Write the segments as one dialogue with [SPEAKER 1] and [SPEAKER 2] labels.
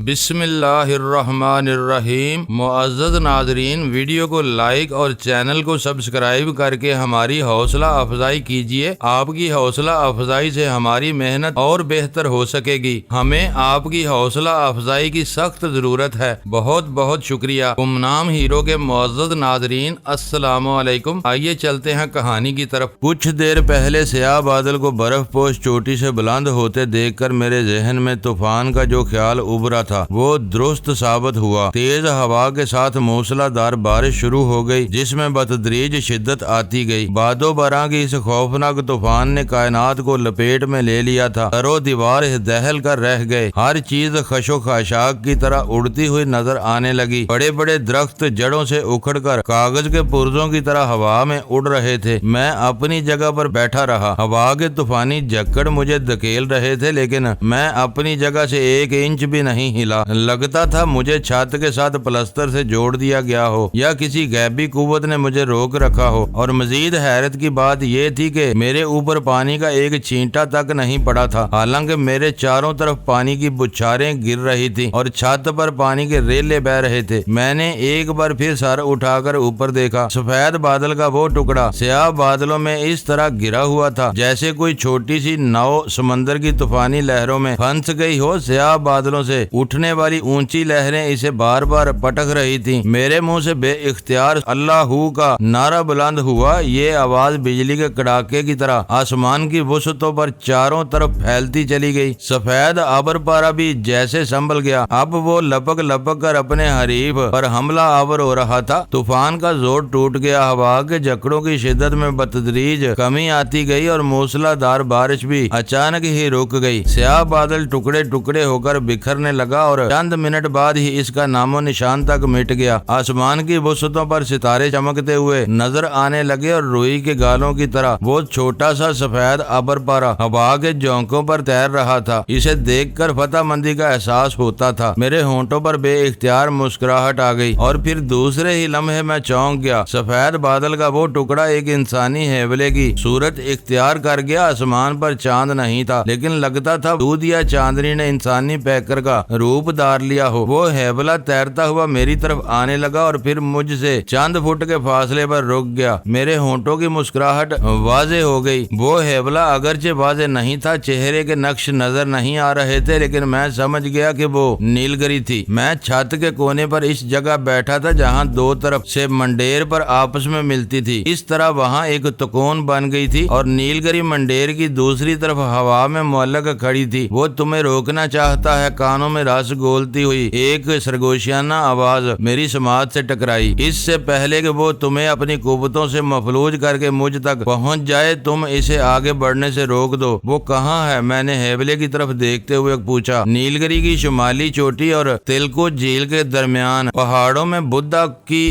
[SPEAKER 1] بسم اللہ الرحمن الرحیم۔ معزز ناظرین، ویڈیو کو لائک اور چینل کو سبسکرائب کر کے ہماری حوصلہ افزائی کیجیے۔ آپ کی حوصلہ افزائی سے ہماری محنت اور بہتر ہو سکے گی۔ ہمیں آپ کی حوصلہ افزائی کی سخت ضرورت ہے۔ بہت بہت شکریہ۔ گمنام ہیرو کے معزز ناظرین، السلام علیکم۔ آئیے چلتے ہیں کہانی کی طرف۔ کچھ دیر پہلے سیاہ بادل کو برف پوش چوٹی سے بلند ہوتے دیکھ کر میرے ذہن میں طوفان کا جو خیال ابھرا تھا وہ درست ثابت ہوا۔ تیز ہوا کے ساتھ موسلا دھار بارش شروع ہو گئی، جس میں بتدریج شدت آتی گئی۔ بادو براں کی اس خوفناک طوفان نے کائنات کو لپیٹ میں لے لیا تھا۔ در و دیوار دہل کر رہ گئے، ہر چیز خشو خاشاک کی طرح اڑتی ہوئی نظر آنے لگی۔ بڑے بڑے درخت جڑوں سے اکھڑ کر کاغذ کے پرزوں کی طرح ہوا میں اڑ رہے تھے۔ میں اپنی جگہ پر بیٹھا رہا۔ ہوا کے طوفانی جھکڑ مجھے دھکیل رہے تھے، لیکن میں اپنی جگہ سے ایک انچ بھی نہیں ہلا۔ لگتا تھا مجھے چھت کے ساتھ پلستر سے جوڑ دیا گیا ہو یا کسی غیبی قوت نے مجھے روک رکھا ہو۔ اور مزید حیرت کی بات یہ تھی کہ میرے اوپر پانی کا ایک چھینٹا تک نہیں پڑا تھا، حالانکہ میرے چاروں طرف پانی کی بچھاریں گر رہی تھی اور چھت پر پانی کے ریلے بہ رہے تھے۔ میں نے ایک بار پھر سر اٹھا کر اوپر دیکھا۔ سفید بادل کا وہ ٹکڑا سیاہ بادلوں میں اس طرح گرا ہوا تھا جیسے کوئی چھوٹی سی ناؤ سمندر کی طوفانی لہروں میں پھنس گئی ہو۔ سیاہ بادلوں سے اٹھنے والی اونچی لہریں اسے بار بار پٹک رہی تھیں۔ میرے منہ سے بے اختیار اللہ کا نعرہ بلند ہوا۔ یہ آواز بجلی کے کڑاکے کی طرح آسمان کی وسعتوں پر چاروں طرف پھیلتی چلی گئی۔ سفید آبر پارا بھی جیسے سنبھل گیا۔ اب وہ لپک لپک کر اپنے حریف پر حملہ آور ہو رہا تھا۔ طوفان کا زور ٹوٹ گیا۔ ہوا کے جھکڑوں کی شدت میں بتدریج کمی آتی گئی اور موسلا دھار بارش بھی اچانک ہی رک گئی۔ سیاہ بادل ٹکڑے ٹکڑے ہو کر بکھرنے لگا اور چند منٹ بعد ہی اس کا نام و نشان تک مٹ گیا۔ آسمان کی وسعتوں پر ستارے چمکتے ہوئے نظر آنے لگے اور روئی کے گالوں کی طرح وہ چھوٹا سا سفید آبر پارا ہوا کے جھونکوں پر تیر رہا تھا۔ اسے دیکھ کر فتح مندی کا احساس ہوتا تھا۔ میرے ہونٹوں پر بے اختیار مسکراہٹ آ گئی اور پھر دوسرے ہی لمحے میں چونک گیا۔ سفید بادل کا وہ ٹکڑا ایک انسانی ہیولے کی صورت اختیار کر گیا۔ آسمان پر چاند نہیں تھا، لیکن لگتا تھا دودھ یا چاندنی نے انسانی پیکر کا روپ دار لیا ہو۔ وہ ہیولا تیرتا ہوا میری طرف آنے لگا اور پھر مجھ سے چند فٹ کے فاصلے پر رک گیا۔ میرے ہونٹوں کی مسکراہٹ واضح ہو گئی۔ وہ ہیولا اگرچہ واضح نہیں تھا، چہرے کے نقش نظر نہیں آ رہے تھے، لیکن میں سمجھ گیا کہ وہ نیلگری تھی۔ میں چھت کے کونے پر اس جگہ بیٹھا تھا جہاں دو طرف سے منڈیر پر آپس میں ملتی تھی۔ اس طرح وہاں ایک تکون بن گئی تھی اور نیلگری منڈیر کی دوسری طرف ہوا میں معلق کھڑی تھی۔ وہ تمہیں روکنا چاہتا ہے، کانوں میں رس گولتی ہوئی ایک سرگوشیانہ آواز میری سماعت سے ٹکرائی۔ اس سے پہلے کہ وہ تمہیں اپنی قوتوں سے مفلوج کر کے مجھ تک پہنچ جائے، تم اسے آگے بڑھنے سے روک دو۔ وہ کہاں ہے؟ میں نے ہیولے کی طرف دیکھتے ہوئے پوچھا۔ نیلگری کی شمالی چوٹی اور تلکو جھیل کے درمیان پہاڑوں میں بدھا کی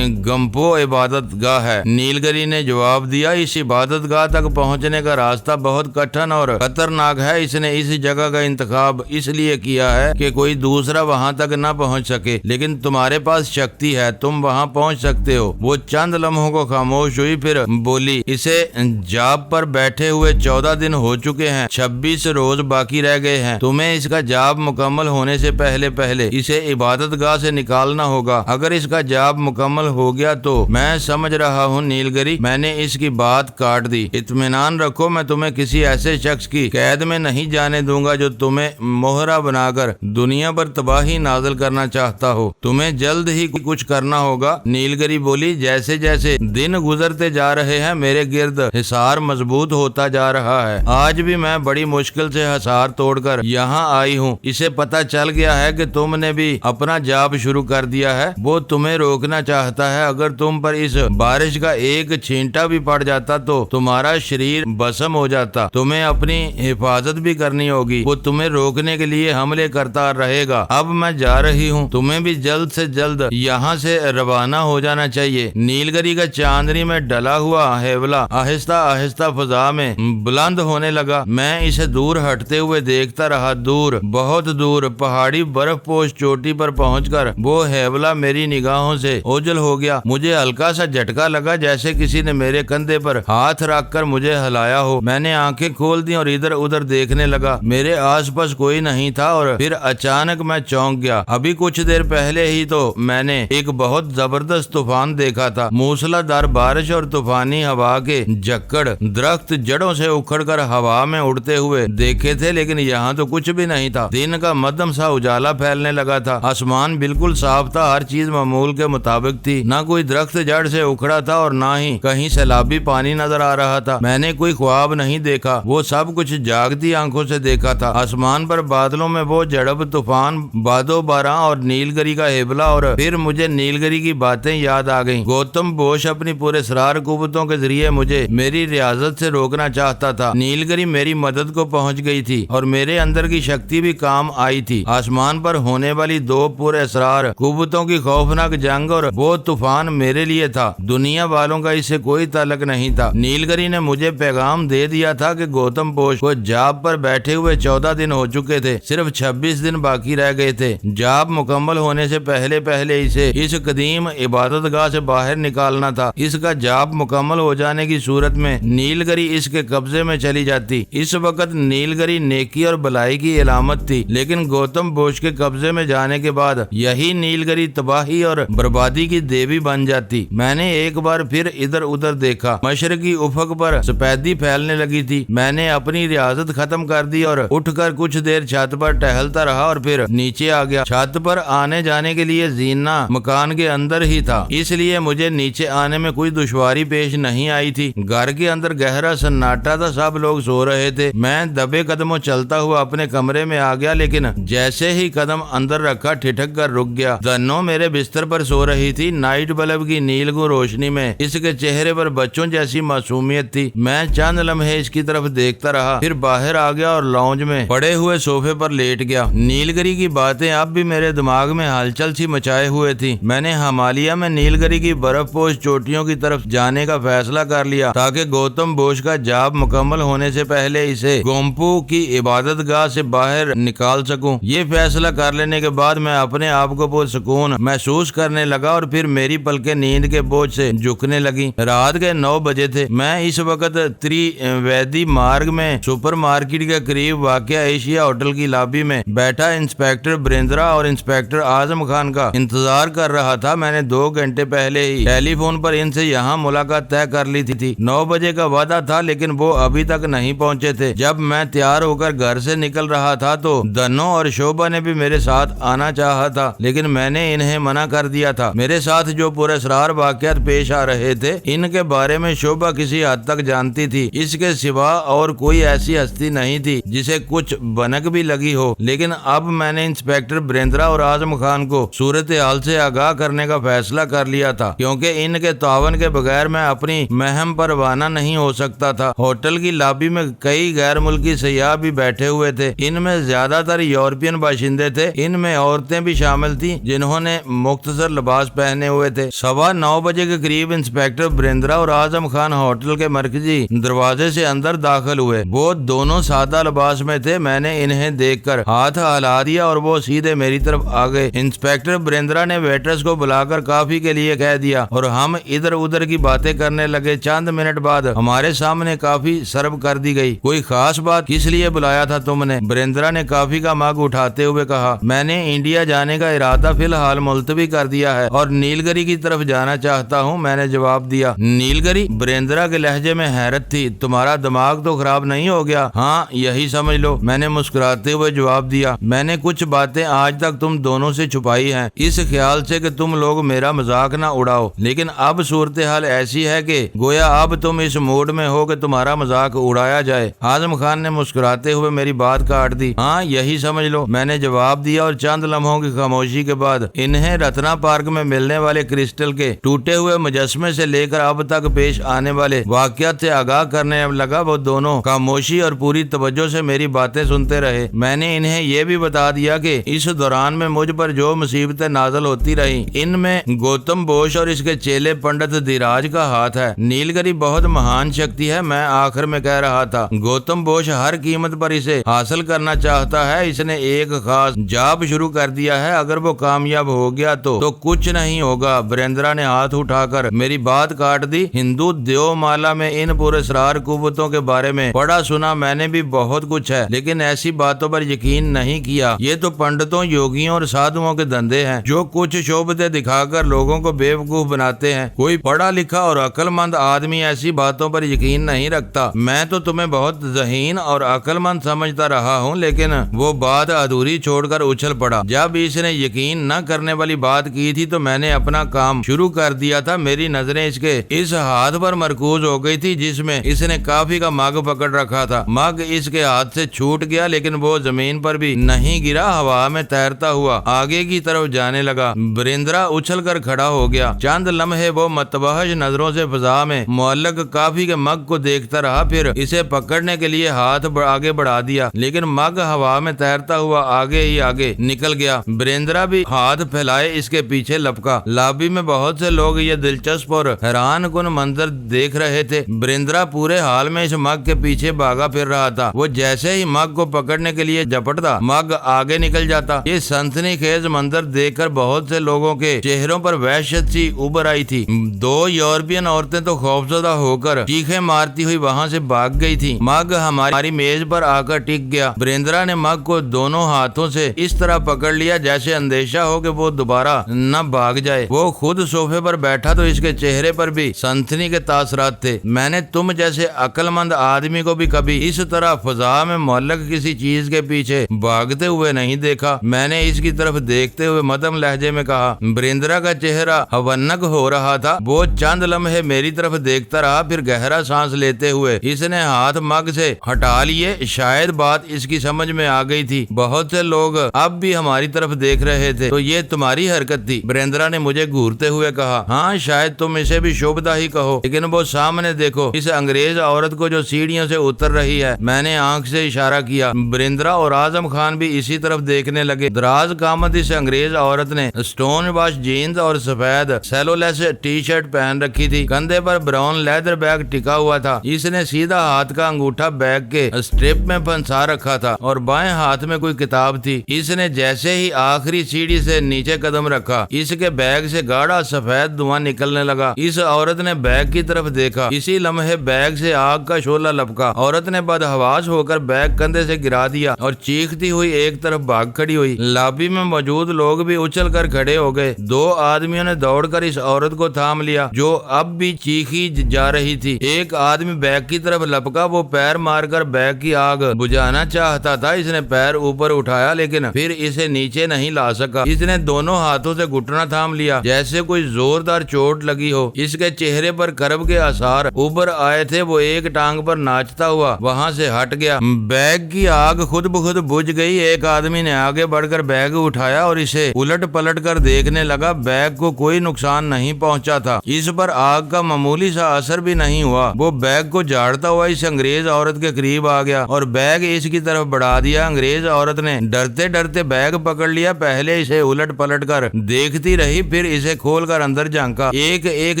[SPEAKER 1] گمپو عبادت گاہ ہے، نیلگری نے جواب دیا۔ اس عبادت گاہ تک پہنچنے کا راستہ بہت کٹھن اور خطرناک ہے۔ اس نے اس جگہ کا انتخاب اس لیے کیا ہے کہ کوئی دوسرا وہاں تک نہ پہنچ سکے، لیکن تمہارے پاس شکتی ہے، تم وہاں پہنچ سکتے ہو۔ وہ چند لمحوں کو خاموش ہوئی، پھر بولی، اسے جاب پر بیٹھے ہوئے 14 دن ہو چکے ہیں، 26 روز باقی رہ گئے ہیں۔ تمہیں اس کا جاب مکمل ہونے سے پہلے اسے عبادت گاہ سے نکالنا ہوگا۔ اگر اس کا جاب مکمل ہو گیا تو میں سمجھ رہا ہوں نیلگری، میں نے اس کی بات کاٹ دی۔ اطمینان رکھو، میں تمہیں کسی ایسے شخص کی قید میں نہیں جانے دوں گا جو تمہیں مہرہ بنا کر دنیا پر تباہی نازل کرنا چاہتا ہو۔ تمہیں جلد ہی کچھ کرنا ہوگا۔ نیلگری بولی، جیسے جیسے دن گزرتے جا رہے ہیں میرے گرد حصار مضبوط ہوتا جا رہا ہے۔ آج بھی میں بڑی مشکل سے حصار توڑ کر یہاں آئی ہوں۔ اسے پتہ چل گیا ہے کہ تم نے بھی اپنا جاب شروع کر دیا ہے۔ وہ تمہیں روکنا چاہتا ہے۔ اگر تم پر اس بارش کا ایک چھینٹا بھی پڑ جاتا تو تمہارا شریر بسم ہو جاتا۔ تمہیں اپنی حفاظت بھی کرنی ہوگی۔ وہ تمہیں روکنے کے لیے حملے کرتا رہے گا۔ اب میں جا رہی ہوں، تمہیں بھی جلد سے جلد یہاں سے روانہ ہو جانا چاہیے۔ نیلگری کا چاندنی میں ڈلا ہوا ہیولا آہستہ آہستہ فضا میں بلند ہونے لگا۔ میں اسے دور ہٹتے ہوئے دیکھتا رہا۔ دور، بہت دور پہاڑی برف پوش چوٹی پر پہنچ کر وہ ہیولا میری نگاہوں سے اوجھل ہو گیا۔ مجھے ہلکا سا جھٹکا لگا، جیسے کسی نے میرے کندھے پر ہاتھ رکھ کر مجھے ہلایا ہو۔ میں نے آنکھیں کھول دی اور ادھر ادھر دیکھنے لگا۔ میرے آس پاس کوئی نہیں تھا اور پھر اچانک اچانک میں چونک گیا۔ ابھی کچھ دیر پہلے ہی تو میں نے ایک بہت زبردست طوفان دیکھا تھا۔ موسلادھار بارش اور طوفانی ہوا کے جھکڑ درخت جڑوں سے اکھڑ کر ہوا میں اڑتے ہوئے دیکھے تھے، لیکن یہاں تو کچھ بھی نہیں تھا۔ دن کا مدھم سا اجالا پھیلنے لگا تھا، آسمان بالکل صاف تھا، ہر چیز معمول کے مطابق تھی، نہ کوئی درخت جڑ سے اکھڑا تھا اور نہ ہی کہیں سیلابی پانی نظر آ رہا تھا۔ میں نے کوئی خواب نہیں دیکھا، وہ سب کچھ جاگتی آنکھوں سے دیکھا تھا۔ آسمان پر بادلوں میں وہ جڑب، طوفان، بادو باراں اور نیل گری کا ہیبلا، اور پھر مجھے نیل گری کی باتیں یاد آ گئیں۔ گوتم بوش اپنی پورے اسرار قوتوں کے ذریعے مجھے میری ریاضت سے روکنا چاہتا تھا۔ نیل گری میری مدد کو پہنچ گئی تھی اور میرے اندر کی شکتی بھی کام آئی تھی۔ آسمان پر ہونے والی دو پورے اسرار قوتوں کی خوفناک جنگ اور وہ طوفان میرے لیے تھا، دنیا والوں کا اس سے کوئی تعلق نہیں تھا۔ نیل گری نے مجھے پیغام دے دیا تھا کہ گوتم بوش کو جاب پر بیٹھے ہوئے 14 دن ہو چکے تھے، صرف 26 دن باقی رہ گئے تھے۔ جاب مکمل ہونے سے پہلے اسے اس قدیم عبادت گاہ سے باہر نکالنا تھا۔ اس کا جاب مکمل ہو جانے کی صورت میں نیل گری اس کے قبضے میں چلی جاتی۔ اس وقت نیل گری نیکی اور بلائی کی علامت تھی، لیکن گوتم بوش کے قبضے میں جانے کے بعد یہی نیل گری تباہی اور بربادی کی دیوی بن جاتی۔ میں نے ایک بار پھر ادھر ادھر دیکھا، مشرقی افق پر سفیدی پھیلنے لگی تھی۔ میں نے اپنی ریاضت ختم کر دی اور اٹھ کر کچھ دیر چھت پر ٹہلتا رہا اور پھر نیچے آ گیا۔ چھت پر آنے جانے کے لیے زینہ مکان کے اندر ہی تھا، اس لیے مجھے نیچے آنے میں کوئی دشواری پیش نہیں آئی تھی۔ گھر کے اندر گہرا سناٹا تھا، سب لوگ سو رہے تھے۔ میں دبے قدموں چلتا ہوا اپنے کمرے میں آ گیا، لیکن جیسے ہی قدم اندر رکھا ٹھٹک کر رک گیا۔ دنو میرے بستر پر سو رہی تھی، نائٹ بلب کی نیلگوں روشنی میں اس کے چہرے پر بچوں جیسی معصومیت تھی۔ میں چند لمحے اس کی طرف دیکھتا رہا، پھر باہر آ گیا اور لاؤنج میں پڑے ہوئے صوفے پر لیٹ گیا۔ نیل گری کی باتیں اب بھی میرے دماغ میں ہلچل سی مچائے ہوئے تھی۔ میں نے ہمالیہ میں نیل گری کی برف پوش چوٹیوں کی طرف جانے کا فیصلہ کر لیا تاکہ گوتم بوش کا جاب مکمل ہونے سے پہلے اسے گومپو کی عبادت گاہ سے باہر نکال سکوں۔ یہ فیصلہ کر لینے کے بعد میں اپنے آپ کو پرسکون محسوس کرنے لگا اور پھر میری پلکیں نیند کے بوجھ سے جھکنے لگی۔ رات کے 9 بجے تھے۔ میں اس وقت تریویدی مارگ میں سپر مارکیٹ کے قریب واقع ایشیا ہوٹل کی لابی میں بیٹھا انسپیکٹر بریندرا اور انسپیکٹر اعظم خان کا انتظار کر رہا تھا۔ میں نے 2 گھنٹے پہلے ہی ٹیلی فون پر ان سے یہاں ملاقات طے کر لی تھی۔ 9 بجے کا وعدہ تھا، لیکن وہ ابھی تک نہیں پہنچے تھے۔ جب میں تیار ہو کر گھر سے نکل رہا تھا تو دنو اور شوبھا نے بھی میرے ساتھ آنا چاہا تھا، لیکن میں نے انہیں منع کر دیا تھا۔ میرے ساتھ جو پراسرار واقعات پیش آ رہے تھے ان کے بارے میں شوبھا کسی حد تک جانتی تھی، اس کے سوا اور کوئی ایسی ہستی نہیں تھی جسے کچھ بنک بھی لگی ہو۔ لیکن اب میں نے انسپیکٹر بریندرا اور اعظم خان کو صورتحال سے آگاہ کرنے کا فیصلہ کر لیا تھا، کیونکہ ان کے تعاون کے بغیر میں اپنی مہم پر روانہ نہیں ہو سکتا تھا۔ ہوٹل کی لابی میں کئی غیر ملکی سیاح بھی بیٹھے ہوئے تھے، ان میں زیادہ تر یورپین باشندے تھے، ان میں عورتیں بھی شامل تھیں جنہوں نے مختصر لباس پہنے ہوئے تھے۔ 9:15 بجے کے قریب انسپیکٹر بریندرا اور اعظم خان ہوٹل کے مرکزی دروازے سے اندر داخل ہوئے۔ وہ دونوں سادہ لباس میں تھے۔ میں نے انہیں دیکھ کر ہاتھ ہلا دیا اور وہ سیدھے میری طرف آ گئے۔ انسپیکٹر بریندرا نے ویٹرس کو بلا کر کافی کے لیے کہہ دیا اور ہم ادھر ادھر کی باتیں کرنے لگے۔ چند منٹ بعد ہمارے سامنے کافی سرو کر دی گئی۔ کوئی خاص بات؟ کس لیے بلایا تھا تم نے؟ بریندرا نے کافی کا مگ اٹھاتے ہوئے کہا۔ میں نے انڈیا جانے کا ارادہ فی الحال ملتوی کر دیا ہے اور نیل گری کی طرف جانا چاہتا ہوں، میں نے جواب دیا۔ نیل گری؟ بریندرا کے لہجے میں حیرت تھی۔ تمہارا دماغ تو خراب نہیں ہو گیا؟ ہاں یہی سمجھ لو، میں نے مسکراتے ہوئے جواب دیا۔ میں نے کچھ باتیں آج تک تم دونوں سے چھپائی ہیں، اس خیال سے کہ تم لوگ میرا مذاق نہ اڑاؤ، لیکن اب صورتحال ایسی ہے کہ گویا اب تم اس موڈ میں ہو کہ تمہارا مذاق اڑایا جائے۔ اعظم خان نے مسکراتے ہوئے میری بات کاٹ دی۔ ہاں یہی سمجھ لو، میں نے جواب دیا اور چند لمحوں کی خاموشی کے بعد انہیں رتنا پارک میں ملنے والے کرسٹل کے ٹوٹے ہوئے مجسمے سے لے کر اب تک پیش آنے والے واقعات سے آگاہ کرنے لگا۔ وہ دونوں خاموشی اور پوری توجہ سے میری باتیں سنتے رہے۔ میں نے انہیں یہ بھی بتا دیا کہ اس دوران میں مجھ پر جو مصیبتیں نازل ہوتی رہیں ان میں گوتم بوش اور اس کے چیلے پنڈت دھیراج کا ہاتھ ہے۔ نیل گری بہت مہان شکتی ہے، میں آخر میں کہہ رہا تھا۔ گوتم بوش ہر قیمت پر اسے حاصل کرنا چاہتا ہے۔ اس نے ایک خاص جاب شروع کر دیا ہے، اگر وہ کامیاب ہو گیا تو کچھ نہیں ہوگا۔ بریندرا نے ہاتھ اٹھا کر میری بات کاٹ دی۔ ہندو دیو مالا میں ان پراسرار قوتوں کے بارے میں پڑھا سنا میں نے بھی بہت کچھ ہے، لیکن ایسی باتوں پر یقین نہیں کیا کیا، یہ تو پنڈتوں، یوگیوں اور سادھوؤں کے دھندے ہیں جو کچھ شوبتیں دکھا کر لوگوں کو بیوقوف بناتے ہیں۔ کوئی پڑھا لکھا اور عقل مند آدمی ایسی باتوں پر یقین نہیں رکھتا۔ میں تو تمہیں بہت ذہین اور عقل مند سمجھتا رہا ہوں، لیکن وہ بات ادھوری چھوڑ کر اچھل پڑا۔ جب اس نے یقین نہ کرنے والی بات کی تھی تو میں نے اپنا کام شروع کر دیا تھا۔ میری نظریں اس کے اس ہاتھ پر مرکوز ہو گئی تھی جس میں اس نے کافی کا مگ پکڑ رکھا تھا۔ مگ اس کے ہاتھ سے چھوٹ گیا، لیکن وہ زمین پر بھی نہیں گرا، ہوا میں تیرتا ہوا آگے کی طرف جانے لگا۔ بریندرا اچھل کر کھڑا ہو گیا۔ چند لمحے وہ متوحش نظروں سے فضا میں معلق کافی کے مگ کو دیکھتا رہا، پھر اسے پکڑنے کے لیے ہاتھ آگے بڑھا دیا، لیکن مگ ہوا میں تیرتا ہوا آگے ہی آگے نکل گیا۔ بریندرا بھی ہاتھ پھیلائے اس کے پیچھے لپکا۔ لابی میں بہت سے لوگ یہ دلچسپ اور حیران کن منظر دیکھ رہے تھے۔ بریندرا پورے حال میں اس مگ کے پیچھے بھاگا پھر رہا تھا۔ وہ جیسے ہی مگ کو پکڑنے کے لیے جھپٹتا، مگ آگے نکل جاتا۔ یہ سنسنی خیز منظر دیکھ کر بہت سے لوگوں کے چہروں پر وحشت سی ابھر آئی تھی۔ دو یورپین عورتیں تو خوفزدہ ہو کر چیخیں مارتی ہوئی وہاں سے بھاگ گئی تھی۔ مگ ہماری میز پر آ کر ٹک گیا۔ بریندرا نے مگ کو دونوں ہاتھوں سے اس طرح پکڑ لیا جیسے اندیشہ ہو کہ وہ دوبارہ نہ بھاگ جائے۔ وہ خود صوفے پر بیٹھا تو اس کے چہرے پر بھی سنسنی کے تاثرات تھے۔ میں نے تم جیسے عقل مند آدمی کو بھی کبھی اس طرح فضا میں معلق کسی چیز کے پیچھے بھاگتے ہوئے نہیں دیکھا۔ میں نے اس کی طرف دیکھتے ہوئے مدھم لہجے میں کہا۔ بریندرا کا چہرہ ہونک ہو رہا تھا۔ وہ چند لمحے میری طرف دیکھتا رہا، پھر گہرا سانس لیتے ہوئے اس نے ہاتھ مگ سے ہٹا لیے۔ شاید بات اس کی سمجھ میں آ گئی تھی۔ بہت سے لوگ اب بھی ہماری طرف دیکھ رہے تھے، تو یہ تمہاری حرکت تھی؟ بریندرا نے مجھے گھورتے ہوئے کہا۔ ہاں، شاید تم اسے بھی شوبدہ ہی کہو، لیکن وہ سامنے دیکھو، اس انگریز عورت کو جو سیڑھیوں سے اتر رہی ہے۔ میں نے آنکھ سے اشارہ کیا۔ بریندرا اور اعظم خان بھی اسی طرف دیکھنے لگے۔ دراز قامت اس انگریز عورت نے سٹون واش جینز اور سفید سیلولیس ٹی شرٹ پہن رکھی تھی۔ کندھے پر براؤن لیدر بیگ ٹکا ہوا تھا۔ اس نے سیدھا ہاتھ کا انگوٹھا بیگ کے اسٹرپ میں پھنسا رکھا تھا اور بائیں ہاتھ میں کوئی کتاب تھی۔ اس نے جیسے ہی آخری سیڑھی سے نیچے قدم رکھا، اس کے بیگ سے گاڑھا سفید دھواں نکلنے لگا۔ اس عورت نے بیگ کی طرف دیکھا۔ اسی لمحے بیگ سے آگ کا شعلہ لپکا۔ عورت نے بدحواس ہو کر بیگ کندھے سے گرا دیا اور چیختی ہوئی ایک طرف بھاگ کھڑی ہوئی۔ لابی میں موجود لوگ بھی اچھل کر کھڑے ہو گئے۔ دو آدمیوں نے دوڑ کر اس عورت کو تھام لیا جو اب بھی چیخی جا رہی تھی۔ ایک آدمی بیگ کی طرف لپکا، وہ پیر مار کر بیگ کی آگ بجھانا چاہتا تھا۔ اس نے پیر اوپر اٹھایا لیکن پھر اسے نیچے نہیں لا سکا۔ اس نے دونوں ہاتھوں سے گھٹنا تھام لیا جیسے کوئی زوردار چوٹ لگی ہو۔ اس کے چہرے پر کرب کے آثار ابھر آئے تھے۔ وہ ایک ٹانگ پر ناچتا ہوا وہاں سے ہٹ گیا۔ بیگ کی آگ خود بخود بجھ گئی۔ ایک آدمی نے آگے بڑھ کر بیگ اٹھایا اور اسے الٹ پلٹ کر دیکھنے لگا۔ بیگ کو کوئی نقصان نہیں پہنچا تھا۔ اس پر آگ کا معمولی سا اثر بھی نہیں ہوا۔ وہ بیگ کو جھاڑتا ہوا اس انگریز عورت کے قریب آ گیا اور بیگ اس کی طرف بڑھا دیا۔ انگریز عورت نے ڈرتے ڈرتے بیگ پکڑ لیا۔ پہلے اسے الٹ پلٹ کر دیکھتی رہی، پھر اسے کھول کر اندر جھانکا، ایک ایک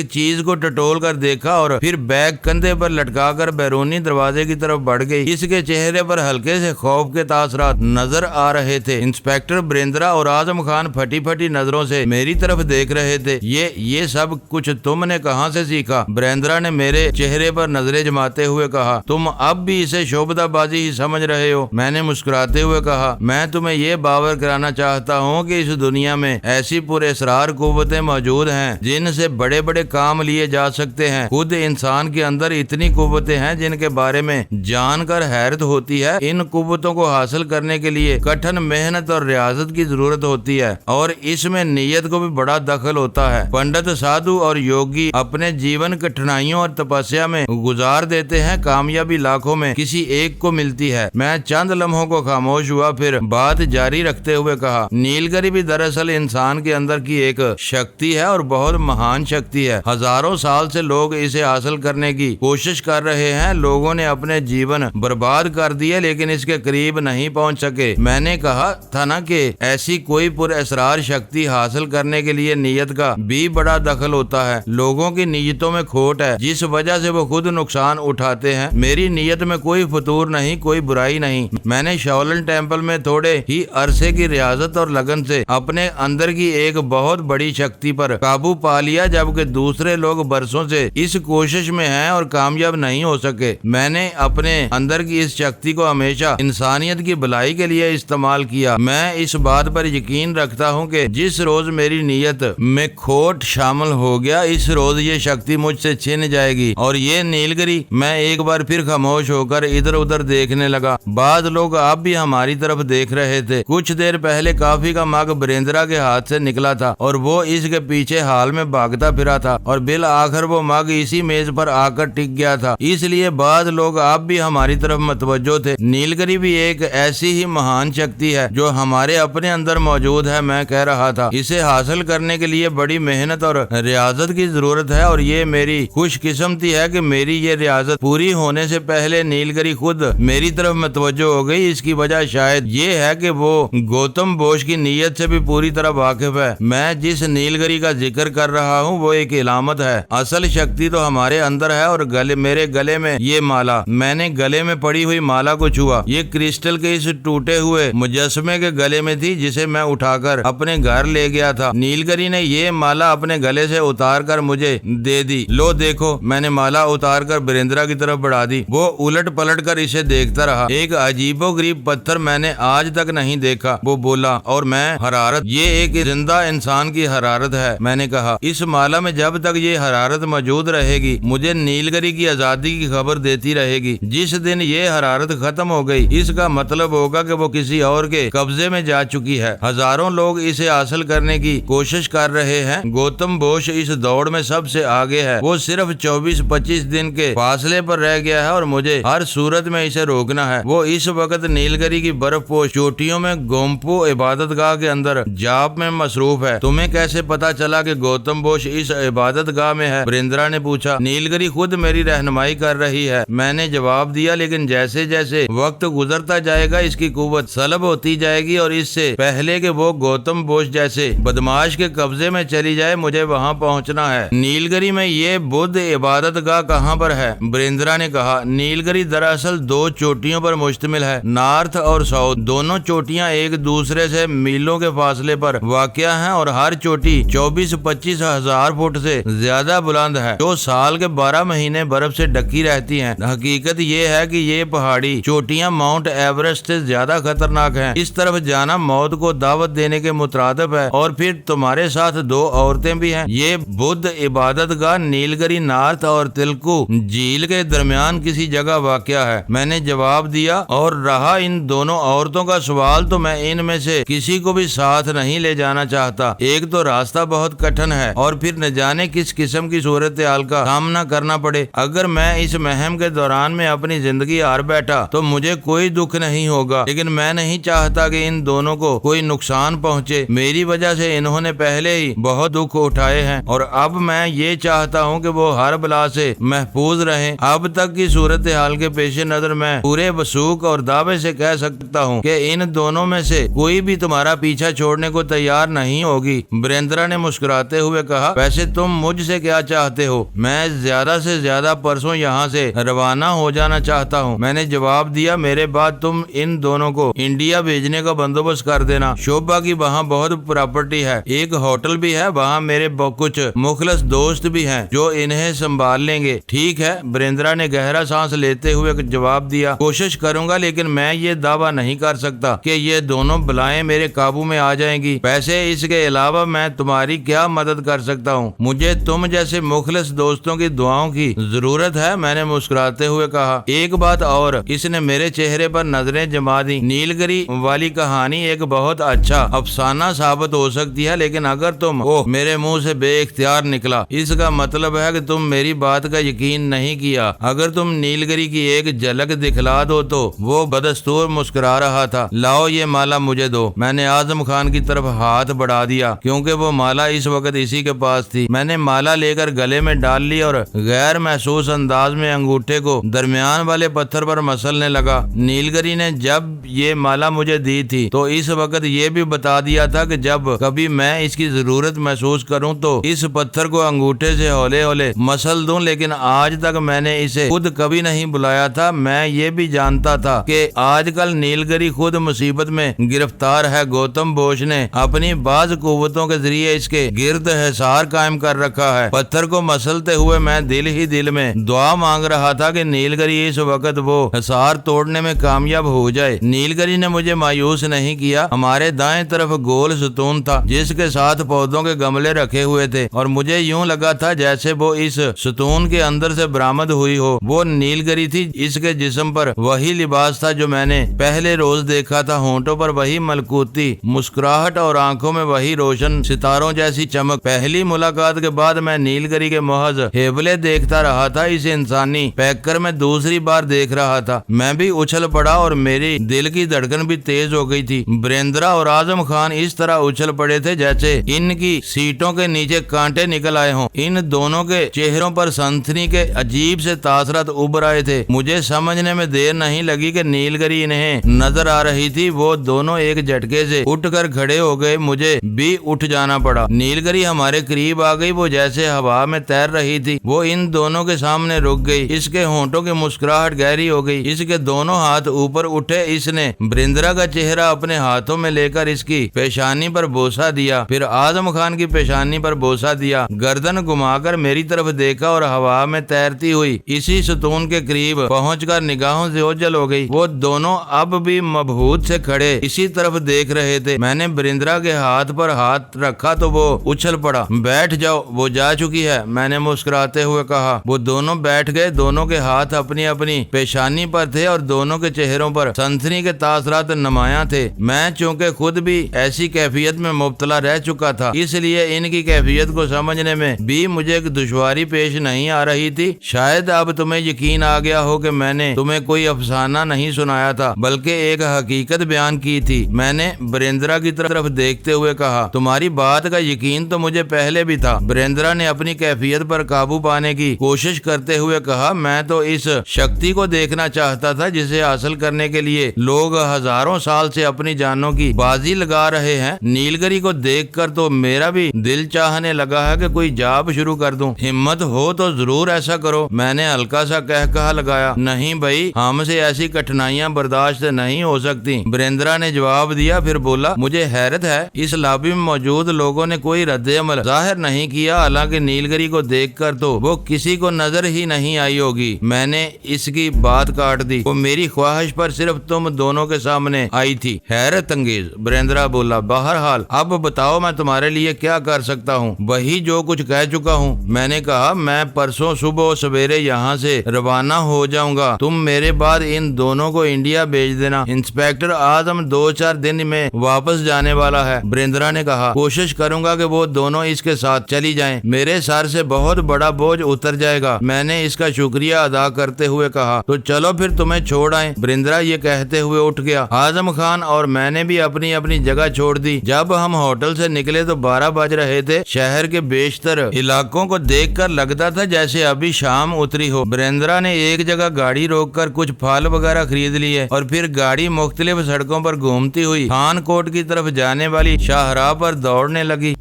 [SPEAKER 1] چیز کو ٹٹول کر دیکھا اور پھر بیگ کندھے پر لٹکا کر بیرونی دروازے کی طرف بڑھ گئی۔ اس کے چہرے پر ہلکے سے خوف کے تاثرات نظر آ رہے تھے۔ انسپکٹر بریندرا اور اعظم خان پھٹی پھٹی نظروں سے میری طرف دیکھ رہے تھے۔ یہ سب کچھ تم نے کہاں سے سیکھا؟ بریندرا نے میرے چہرے پر نظریں جماتے ہوئے کہا۔ تم اب بھی اسے شوبدہ بازی ہی سمجھ رہے ہو؟ میں نے مسکراتے ہوئے کہا۔ میں تمہیں یہ باور کرانا چاہتا ہوں کہ اس دنیا میں ایسی پر اسرار قوتیں موجود ہیں جن سے بڑے بڑے کام لیے جا سکتے ہیں۔ خود انسان کے اندر اتنی قوتیں ہیں جن کے بارے میں جان کر حیرت ہوتی ہے۔ ان قوتوں کو حاصل کرنے کے لیے کٹھن محنت اور ریاضت کی ضرورت ہوتی ہے، اور اس میں نیت کو بھی بڑا دخل ہوتا ہے۔ پنڈت، سادھو اور یوگی اپنے جیون کٹھنائیوں اور تپسیا میں گزار دیتے ہیں، کامیابی لاکھوں میں کسی ایک کو ملتی ہے۔ میں چند لمحوں کو خاموش ہوا، پھر بات جاری رکھتے ہوئے کہا۔ نیلگری بھی دراصل انسان کے اندر کی ایک شکتی ہے اور بہت مہان شکتی ہے۔ ہزاروں سال سے لوگ اسے حاصل کرنے کی کوشش کر رہے ہیں۔ لوگوں نے اپنے جیون برباد کر دیے لیکن اس کے قریب نہیں پہنچ سکے۔ میں نے کہا تھا نا کہ ایسی کوئی پر اسرار شکتی حاصل کرنے کے لیے نیت کا بھی بڑا دخل ہوتا ہے۔ لوگوں کی نیتوں میں کھوٹ ہے جس وجہ سے وہ خود نقصان اٹھاتے ہیں۔ میری نیت میں کوئی فتور نہیں، کوئی برائی نہیں۔ میں نے شاولن ٹیمپل میں تھوڑے ہی عرصے کی ریاضت اور لگن سے اپنے اندر کی ایک بہت بڑی شکتی پر قابو پا لیا، جبکہ دوسرے لوگ برسوں سے اس کوشش میں ہیں اور کامیاب نہیں ہو سکے۔ میں نے اپنے اندر کی اس شکتی کو ہمیشہ انسانیت کی بھلائی کے لیے لیے استعمال کیا۔ میں اس بات پر یقین رکھتا ہوں کہ جس روز میری نیت میں کھوٹ شامل ہو گیا اس روز یہ شکتی مجھ سے چھن جائے گی اور یہ نیلگری۔ میں ایک بار پھر خاموش ہو کر ادھر ادھر دیکھنے لگا۔ بعض لوگ اب بھی ہماری طرف دیکھ رہے تھے۔ کچھ دیر پہلے کافی کا مگ بریندرا کے ہاتھ سے نکلا تھا اور وہ اس کے پیچھے حال میں بھاگتا پھرا تھا اور بالآخر وہ مگ اسی میز پر آ کر ٹک گیا تھا۔ اس لیے بعض لوگ اب بھی ہماری طرف متوجہ تھے۔ نیلگری بھی ایک ایسی ہی مہان شکتی ہے جو ہمارے اپنے اندر موجود ہے، میں کہہ رہا تھا۔ اسے حاصل کرنے کے لیے بڑی محنت اور ریاضت کی ضرورت ہے اور یہ میری خوش قسمتی ہے کہ میری یہ ریاضت پوری ہونے سے پہلے نیلگری خود میری طرف متوجہ ہو گئی۔ اس کی وجہ شاید یہ ہے کہ وہ گوتم بوش کی نیت سے بھی پوری طرح واقف ہے۔ میں جس نیلگری کا ذکر کر رہا ہوں وہ ایک علامت ہے، اصل شکتی تو ہمارے اندر ہے۔ اور میرے گلے میں یہ مالا، میں نے گلے میں پڑی ہوئی مالا کو چھوا۔ یہ کرسٹل کے اس ٹوٹے ہوئے مجسمے کے گلے میں تھی جسے میں اٹھا کر اپنے گھر لے گیا تھا۔ نیلگری نے یہ مالا اپنے گلے سے اتار کر مجھے دے دی۔ لو دیکھو، میں نے مالا اتار کر بریندرا کی طرف بڑھا دی۔ وہ الٹ پلٹ کر اسے دیکھتا رہا۔ ایک عجیب و غریب پتھر میں نے آج تک نہیں دیکھا، وہ بولا، اور میں حرارت، یہ ایک زندہ انسان کی حرارت ہے۔ میں نے کہا، اس مالا میں جب تک یہ حرارت موجود رہے گی مجھے نیلگری کی آزادی کی خبر دیتی رہے گی۔ جس دن یہ حرارت ختم ہو گئی اس کا مطلب ہوگا کہ وہ کسی اور کے قبضے میں جا چکی ہے۔ ہزاروں لوگ اسے حاصل کرنے کی کوشش کر رہے ہیں۔ گوتم بوش اس دوڑ میں سب سے آگے ہے۔ وہ صرف 24-25 دن کے فاصلے پر رہ گیا ہے اور مجھے ہر صورت میں اسے روکنا ہے۔ وہ اس وقت نیلگری کی برف پوش چوٹیوں میں گومپو عبادت گاہ کے اندر جاپ میں مصروف ہے۔ تمہیں کیسے پتا چلا کہ گوتم بوش اس عبادت گاہ میں ہے؟ بریندرا نے پوچھا۔ نیلگری خود میری رہنمائی کر رہی ہے، میں نے جواب دیا، لیکن جیسے جیسے وقت گزرتا جائے گا اس کی قوت سلب ہوتی جائے گی اور اس سے پہلے کہ وہ گوتم بوش جیسے بدماش کے قبضے میں چلی جائے مجھے وہاں پہنچنا ہے۔ نیلگری میں یہ بدھ عبادت گاہ کہاں پر ہے؟ بریندرا نے کہا، نیلگری دراصل 2 چوٹیوں پر مشتمل ہے، نارتھ اور ساؤتھ۔ دونوں چوٹیاں ایک دوسرے سے میلوں کے فاصلے پر واقع ہیں اور ہر چوٹی 24-25 ہزار فٹ سے زیادہ بلند ہے، جو سال کے 12 مہینے برف سے ڈکی رہتی ہیں۔ حقیقت یہ ہے کہ یہ پہاڑی چوٹیاں ماؤنٹ ایورسٹ سے زیادہ خطرناک ہیں۔ اس طرف جانا موت کو دعوت دینے کے مترادف ہے۔ اور پھر تمہارے ساتھ 2 عورتیں بھی ہیں۔ یہ بدھ عبادت گاہ نیلگری نارتھ اور تلکو جھیل کے درمیان کسی جگہ واقع ہے، میں نے جواب دیا۔ اور رہا ان دونوں عورتوں کا سوال تو میں ان میں سے کسی کو بھی ساتھ نہیں لے جانا چاہتا۔ ایک تو راستہ بہت کٹھن ہے اور پھر نہ جانے کس قسم کی صورتحال کا سامنا کرنا پڑے۔ اگر میں اس مہم کے دوران میں اپنی زندگی ہار بیٹھا تو مجھے کوئی دکھ نہیں ہوگا، لیکن میں نہیں چاہتا کہ ان دونوں کو کوئی نقصان پہنچے۔ میری وجہ سے انہوں نے پہلے ہی بہت دکھ اٹھائے ہیں اور اب میں یہ چاہتا ہوں کہ وہ ہر بلا سے محفوظ رہیں۔ اب تک کی صورتحال کے پیش نظر میں پورے وثوق اور دعوے سے کہہ سکتا ہوں کہ ان دونوں میں سے کوئی بھی تمہارا پیچھا چھوڑنے کو تیار نہیں ہوگی۔ بریندرا نے مسکراتے ہوئے کہا، ویسے تم مجھ سے کیا چاہتے ہو؟ میں زیادہ سے زیادہ پرسوں یہاں سے روانہ ہو جانا چاہتا ہوں، میں نے جواب دیا۔ میرے بعد تم ان دونوں کو انڈیا بھیجنے کا بندوبست کر دینا۔ شوبھا کی وہاں بہت پراپرٹی ہے، ایک ہوٹل بھی ہے، وہاں میرے کچھ مخلص دوست بھی ہیں جو انہیں سنبھال لیں گے۔ ٹھیک ہے، بریندرا نے گہرا سانس لیتے ہوئے جواب دیا، کوشش کروں گا، لیکن میں یہ دعویٰ نہیں کر سکتا کہ یہ دونوں بلائیں میرے قابو میں آ جائیں گی۔ ویسے اس کے علاوہ میں تمہاری کیا مدد کر سکتا ہوں؟ مجھے تم جیسے مخلص دوستوں کی دعاؤں کی ضرورت ہے، میں نے مسکراتے ہوئے کہا۔ ایک بات اور، اس نے میرے چہرے پر نظریں جما دی۔ نیلگری والی کہانی ایک بہت اچھا افسانہ ثابت ہو سکتی ہے، لیکن اگر تم میرے منہ سے بے اختیار نکلا اس کا مطلب ہے کہ تم میری بات کا یقین نہیں کیا۔ اگر تم نیلگری کی ایک جھلک دکھلا دو تو وہ بدستور مسکرا رہا تھا۔ لاؤ یہ مالا مجھے دو۔ میں نے اعظم خان کی طرف ہاتھ بڑھا دیا کیونکہ وہ مالا اس وقت اسی کے پاس تھی۔ میں نے مالا لے کر گلے میں ڈال لی اور غیر محسوس انداز میں انگوٹھے کو درمیان والے پتھر پر مسلنے لگا۔ نیلگری نے جب یہ مالا مجھے دی تھی تو اس وقت یہ بھی بتا دیا تھا کہ جب کبھی میں اس کی ضرورت محسوس کروں تو اس پتھر کو انگوٹھے سے ہولے ہولے مسل دوں، لیکن آج تک میں نے اسے خود کبھی نہیں بلایا تھا۔ میں یہ بھی جانتا تھا کہ آج کل نیلگری خود مصیبت میں گرفتار ہے۔ گوتم بوش نے اپنی بعض قوتوں کے ذریعے اس کے گرد حصار قائم کر رکھا ہے۔ پتھر کو مسلتے ہوئے میں دل ہی دل میں دعا مانگ رہا تھا کہ نیلگری اس وقت وہ حصار توڑنے میں کامیاب ہو جائے۔ نیل نیلگری نے مجھے مایوس نہیں کیا۔ ہمارے دائیں طرف گول ستون تھا جس کے ساتھ پودوں کے گملے رکھے ہوئے تھے اور مجھے یوں لگا تھا جیسے وہ اس ستون کے اندر سے برآمد ہوئی ہو۔ وہ نیلگری تھی، اس کے جسم پر وہی لباس تھا جو میں نے پہلے روز دیکھا تھا، ہونٹوں پر وہی ملکوتی مسکراہٹ اور آنکھوں میں وہی روشن ستاروں جیسی چمک۔ پہلی ملاقات کے بعد میں نیلگری کے محض ہیبلے دیکھتا رہا تھا، اس انسانی پیکر میں دوسری بار دیکھ رہا تھا۔ میں بھی اچھل پڑا اور میری دل کی دھڑکن بھی تیز ہو گئی تھی۔ بریندرا اور اعظم خان اس طرح اچھل پڑے تھے جیسے ان کی سیٹوں کے نیچے کانٹے نکل آئے ہوں۔ ان دونوں کے چہروں پر سنسنی کے عجیب سے تاثرات ابھر آئے تھے۔ مجھے سمجھنے میں دیر نہیں لگی کہ نیلگری انہیں نظر آ رہی تھی۔ وہ دونوں ایک جھٹکے سے اٹھ کر کھڑے ہو گئے، مجھے بھی اٹھ جانا پڑا۔ نیلگری ہمارے قریب آ گئی، وہ جیسے ہوا میں تیر رہی تھی۔ وہ ان دونوں کے سامنے رک گئی، اس کے ہونٹوں کی مسکراہٹ گہری ہو گئی، اس کے دونوں ہاتھ اوپر اٹھے۔ اس نے بریندرا کا چہرہ اپنے ہاتھوں میں لے کر اس کی پیشانی پر بوسہ دیا، پھر اعظم خان کی پیشانی پر بوسہ دیا، گردن گھما کر میری طرف دیکھا اور ہوا میں تیرتی ہوئی اسی ستون کے قریب پہنچ کر نگاہوں سے اوجھل ہو گئی۔ وہ دونوں اب بھی مبہوت سے کھڑے اسی طرف دیکھ رہے تھے۔ میں نے بریندرا کے ہاتھ پر ہاتھ رکھا تو وہ اچھل پڑا۔ بیٹھ جاؤ، وہ جا چکی ہے، میں نے مسکراتے ہوئے کہا۔ وہ دونوں بیٹھ گئے، دونوں کے ہاتھ اپنی اپنی پیشانی پر تھے اور دونوں کے چہروں پر سنسنی کے تاثرات نمایاں تھے۔ میں چونکہ خود بھی ایسی کیفیت میں مبتلا رہ چکا تھا، اس لیے ان کی کیفیت کو سمجھنے میں بھی مجھے ایک دشواری پیش نہیں آ رہی تھی۔ شاید اب تمہیں یقین آ گیا ہو کہ میں نے تمہیں کوئی افسانہ نہیں سنایا تھا بلکہ ایک حقیقت بیان کی تھی، میں نے بریندرا کی طرف دیکھتے ہوئے کہا۔ تمہاری بات کا یقین تو مجھے پہلے بھی تھا، بریندرا نے اپنی کیفیت پر قابو پانے کی کوشش کرتے ہوئے کہا۔ میں تو اس شکتی کو دیکھنا چاہتا تھا جسے حاصل کرنے کے لیے لوگ ہزاروں سال سے اپنی جانوں کی بازی لگا رہے ہیں۔ نیلگری کو دیکھ کر تو میرا بھی دل چاہنے لگا ہے کہ کوئی جاب شروع کر دوں۔ ہمت ہو تو ضرور ایسا کرو، میں نے ہلکا سا کہا لگایا۔ نہیں بھائی، ہم سے ایسی کٹھنائیاں برداشت نہیں ہو سکتی، بریندرا نے جواب دیا، پھر بولا۔ مجھے حیرت ہے اس لابی میں موجود لوگوں نے کوئی رد عمل ظاہر نہیں کیا، حالانکہ نیلگری کو دیکھ کر تو وہ کسی کو نظر ہی نہیں آئی ہوگی۔ میں نے اس کی بات کاٹ دی، وہ میری خواہش پر صرف تم دونوں کے سامنے آئی تھی۔ حیرت انگیز، بریندرا بولا۔ بہرحال اب بتاؤ میں تمہارے لیے کیا کر سکتا ہوں؟ وہی جو کچھ کہہ چکا ہوں، میں نے کہا۔ میں پرسوں صبح سویرے یہاں سے روانہ ہو جاؤں گا، تم میرے بعد ان دونوں کو انڈیا بھیج دینا۔ انسپیکٹر اعظم 2-4 دن میں واپس جانے والا ہے، بریندرا نے کہا۔ کوشش کروں گا کہ وہ دونوں اس کے ساتھ چلی جائیں، میرے سر سے بہت بڑا بوجھ اتر جائے گا، میں نے اس کا شکریہ ادا کرتے ہوئے کہا۔ تو چلو پھر تمہیں چھوڑ آئیں، بریندرا یہ کہتے ہوئے اٹھ گیا۔ اعظم خان اور میں نے بھی اپنی اپنی جگہ چھوڑ دی۔ جب ہم ہوٹل سے نکلے تو 12 بج رہے تھے۔ شہر کے بیشتر علاقوں کو دیکھ کر لگتا تھا جیسے ابھی شام اتری ہو۔ بریندرا نے ایک جگہ گاڑی روک کر کچھ پھل وغیرہ خرید لیے اور پھر گاڑی مختلف سڑکوں پر گھومتی ہوئی خان کوٹ کی طرف جانے والی شاہراہ پر دوڑنے لگی۔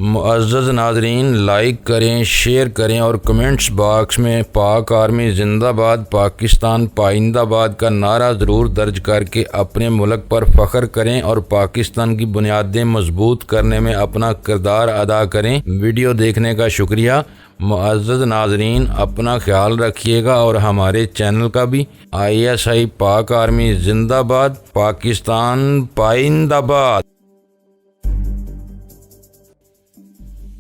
[SPEAKER 2] معزز ناظرین، لائک کریں، شیئر کریں اور کمنٹس باکس میں پاک آرمی زندہ باد، پاکستان پائندہ باد کا نعرہ ضرور درج کر کے اپنے ملک پر فخر کریں اور پاکستان کی بنیادیں مضبوط کرنے میں اپنا کردار ادا کریں۔ ویڈیو دیکھنے کا شکریہ۔ معزز ناظرین، اپنا خیال رکھیے گا اور ہمارے چینل کا بھی۔ ISI پاک آرمی زندہ باد، پاکستان پائندہ باد۔